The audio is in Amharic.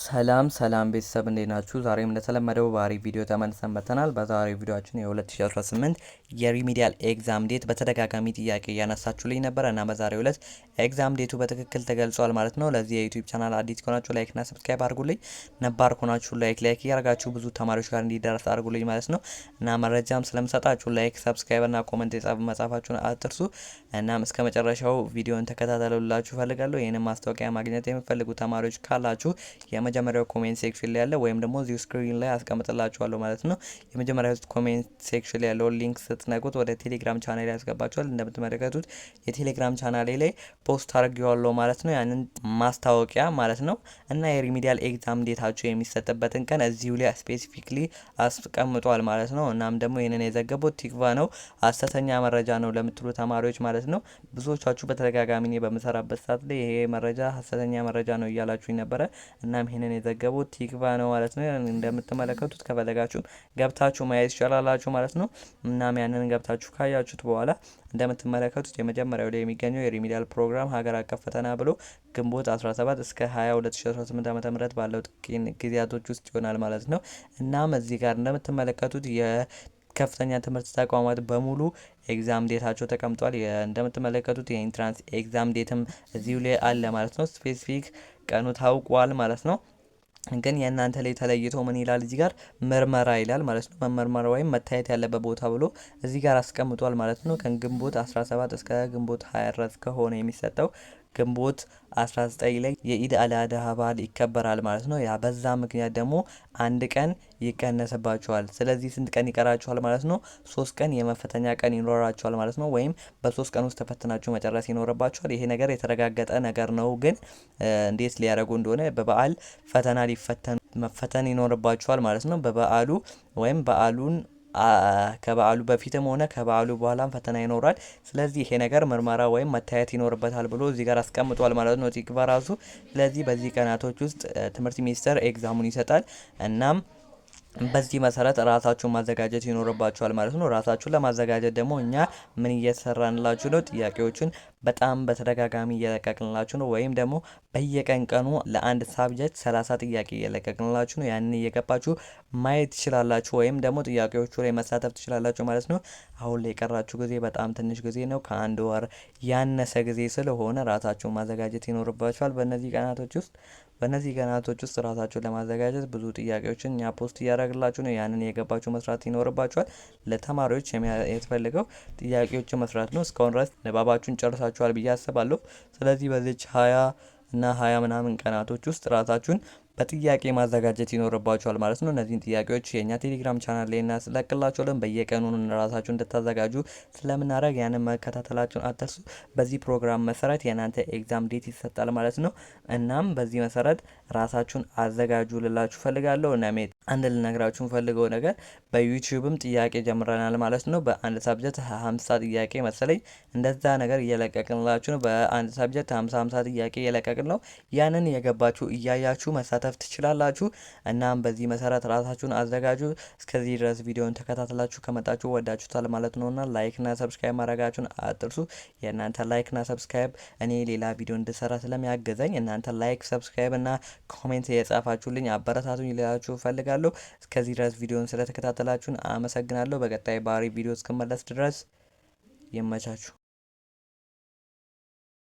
ሰላም ሰላም ቤተሰብ እንዴት ናችሁ? ዛሬም እንደተለመደው በአሪፍ ቪዲዮ ተመልሰን መጥተናል። በዛሬው ቪዲዮአችን የ2018 የሪሚዲያል ኤግዛም ዴት በተደጋጋሚ ጥያቄ እያነሳችሁልኝ ነበር እና በዛሬው ዕለት ኤግዛም ዴቱ በትክክል ተገልጿል ማለት ነው። ለዚህ የዩቲዩብ ቻናል አዲስ ከሆናችሁ ላይክ እና ሰብስክራይብ አድርጉልኝ፣ ነባር ከሆናችሁ ላይክ እያደረጋችሁ ብዙ ተማሪዎች ጋር እንዲደርስ አድርጉልኝ ማለት ነው እና መረጃም ስለምሰጣችሁ ላይክ፣ ሰብስክራይብ እና ኮመንት መጻፋችሁን አትርሱ። እናም እስከ መጨረሻው ቪዲዮን ተከታተሉላችሁ ፈልጋለሁ። ይህንን ማስታወቂያ ማግኘት የምትፈልጉ ተማሪዎች ካላችሁ የመጀመሪያው ኮሜንት ሴክሽን ላይ ያለ ወይም ደግሞ እዚሁ ስክሪን ላይ አስቀምጥላችኋለሁ ማለት ነው። የመጀመሪያው ኮሜንት ሴክሽን ላይ ያለው ሊንክ ስትነኩት ወደ ቴሌግራም ቻናሌ ያስገባችኋል። እንደምትመለከቱት የቴሌግራም ቻናሌ ላይ ፖስት አድርጌዋለሁ ማለት ነው፣ ያንን ማስታወቂያ ማለት ነው። እና የሪሚዲያል ኤግዛም ዴታችሁ የሚሰጥበትን ቀን እዚሁ ላይ ስፔሲፊክሊ አስቀምጧል ማለት ነው። እናም ደግሞ ይህንን የዘገቡት ቲክቫ ነው፣ ሐሰተኛ መረጃ ነው ለምትሉ ተማሪዎች ማለት ነው። ብዙዎቻችሁ በተደጋጋሚ በምሰራበት ሰዓት ላይ ይሄ መረጃ ሐሰተኛ መረጃ ነው እያላችሁኝ ነበረ። እናም ይህንን የዘገቡት ቲክቫ ነው ማለት ነው። እንደምትመለከቱት ከፈለጋችሁ ገብታችሁ ማየት ይችላላችሁ ማለት ነው። እናም ያንን ገብታችሁ ካያችሁት በኋላ እንደምትመለከቱት የመጀመሪያው ላይ የሚገኘው የሪሚዲያል ፕሮግራም ሀገር አቀፍ ፈተና ብሎ ግንቦት 17 እስከ 20 2018 ዓ.ም ባለው ጊዜያቶች ውስጥ ይሆናል ማለት ነው። እናም እዚህ ጋር እንደምትመለከቱት ከፍተኛ ትምህርት ተቋማት በሙሉ ኤግዛም ዴታቸው ተቀምጧል። እንደምትመለከቱት የኢንትራንስ ኤግዛም ዴትም እዚሁ ላይ አለ ማለት ነው። ስፔሲፊክ ቀኑ ታውቋል ማለት ነው። ግን የእናንተ ላይ ተለይቶ ምን ይላል? እዚህ ጋር ምርመራ ይላል ማለት ነው። መመርመር ወይም መታየት ያለበት ቦታ ብሎ እዚህ ጋር አስቀምጧል ማለት ነው። ከግንቦት 17 እስከ ግንቦት 20 ድረስ ከሆነ የሚሰጠው ግንቦት 19 ላይ የኢድ አልአድሃ በዓል ይከበራል ማለት ነው። ያ በዛ ምክንያት ደግሞ አንድ ቀን ይቀነስባቸዋል። ስለዚህ ስንት ቀን ይቀራቸዋል ማለት ነው? 3 ቀን የመፈተኛ ቀን ይኖራቸዋል ማለት ነው። ወይም በ3 ቀን ውስጥ ተፈትናችሁ መጨረስ ይኖርባቸዋል። ይሄ ነገር የተረጋገጠ ነገር ነው። ግን እንዴት ሊያደርጉ እንደሆነ በበዓል ፈተና መፈተን ይኖርባቸዋል ማለት ነው። በበዓሉ ወይም በዓሉን ከበዓሉ በፊትም ሆነ ከበዓሉ በኋላም ፈተና ይኖራል። ስለዚህ ይሄ ነገር ምርመራ ወይም መታየት ይኖርበታል ብሎ እዚህ ጋር አስቀምጧል ማለት ነው ቲክቫ ራሱ። ስለዚህ በዚህ ቀናቶች ውስጥ ትምህርት ሚኒስቴር ኤግዛሙን ይሰጣል። እናም በዚህ መሰረት ራሳችሁን ማዘጋጀት ይኖርባችኋል ማለት ነው። ራሳችሁን ለማዘጋጀት ደግሞ እኛ ምን እየሰራንላችሁ ነው? ጥያቄዎችን በጣም በተደጋጋሚ እየለቀቅንላችሁ ነው። ወይም ደግሞ በየቀኑ ለአንድ ሳብጀክት 30 ጥያቄ እየለቀቅንላችሁ ነው። ያንን እየገባችሁ ማየት ትችላላችሁ፣ ወይም ደግሞ ጥያቄዎቹ ላይ መሳተፍ ትችላላችሁ ማለት ነው። አሁን ላይ የቀራችሁ ጊዜ በጣም ትንሽ ጊዜ ነው፣ ከአንድ ወር ያነሰ ጊዜ ስለሆነ ራሳችሁን ማዘጋጀት ይኖርባችኋል። በእነዚህ ቀናቶች ውስጥ ራሳችሁን ለማዘጋጀት ብዙ ጥያቄዎችን እኛ ፖስት እያደረግላችሁ ነው። ያንን የገባችሁ መስራት ይኖርባችኋል። ለተማሪዎች የተፈልገው ጥያቄዎችን መስራት ነው። እስካሁን ድረስ ንባባችሁን ጨርሳችኋል ብዬ አስባለሁ። ስለዚህ በዚች 20 ምናምን ቀናቶች ውስጥ ራሳችሁን በጥያቄ ማዘጋጀት ይኖርባችኋል ማለት ነው። እነዚህን ጥያቄዎች የእኛ ቴሌግራም ቻናል ላይ እናስለቅላችኋለን። በየቀኑ ራሳችሁ እንድታዘጋጁ ስለምናደርግ ያንን መከታተላችሁን አትርሱ። በዚህ ፕሮግራም መሰረት የእናንተ ኤግዛም ዴት ይሰጣል ማለት ነው። እናም በዚህ መሰረት ራሳችሁን አዘጋጁ ልላችሁ ፈልጋለሁ። እና አንድ ልነግራችሁ ፈልገው ነገር በዩቲዩብም ጥያቄ ጀምረናል ማለት ነው። በአንድ ሳብጀክት 50 ጥያቄ መሰለኝ እንደዛ ነገር እየለቀቅንላችሁ ነው። በአንድ ሳብጀክት 50 ጥያቄ እየለቀቅን ነው። ያንን የገባችሁ እያያችሁ መሳተፍ ትችላላችሁ። እናም በዚህ መሰረት ራሳችሁን አዘጋጁ። እስከዚህ ድረስ ቪዲዮን ተከታተላችሁ ከመጣችሁ ወዳችሁታል ማለት ነውና ላይክ እና ሰብስክራይብ ማድረጋችሁን አትርሱ። የእናንተ ላይክ እና ሰብስክራይብ እኔ ሌላ ቪዲዮ እንድሰራ ስለሚያገዘኝ እናንተ ላይክ፣ ሰብስክራይብ እና ኮሜንት የጻፋችሁልኝ አበረታቱኝ ልላችሁ ፈልጋለሁ። እስከዚህ ድረስ ቪዲዮን ስለተከታተላችሁን አመሰግናለሁ። በቀጣይ ባሪ ቪዲዮ እስክመለስ ድረስ ይመቻችሁ።